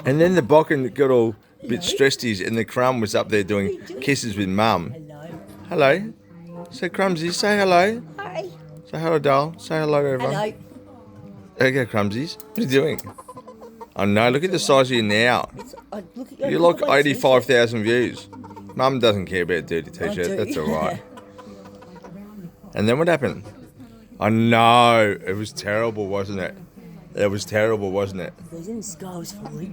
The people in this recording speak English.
And then the Bokken got all a bit stressed, and the Crumb was up there doing kisses with Mum. Hello. Hello. So Crumsy, say hello. Hi. Say hello, doll. Say hello to everyone. Hello. There you go, Crumsies. What are you doing? I know. Look at the size of you now. Look at You look like at my 85,000 views. Mum doesn't care about dirty t-shirt. t-shirt. I do. That's all right. And then what happened? I know. It was terrible, wasn't it? It was terrible, wasn't it? There's any scars falling.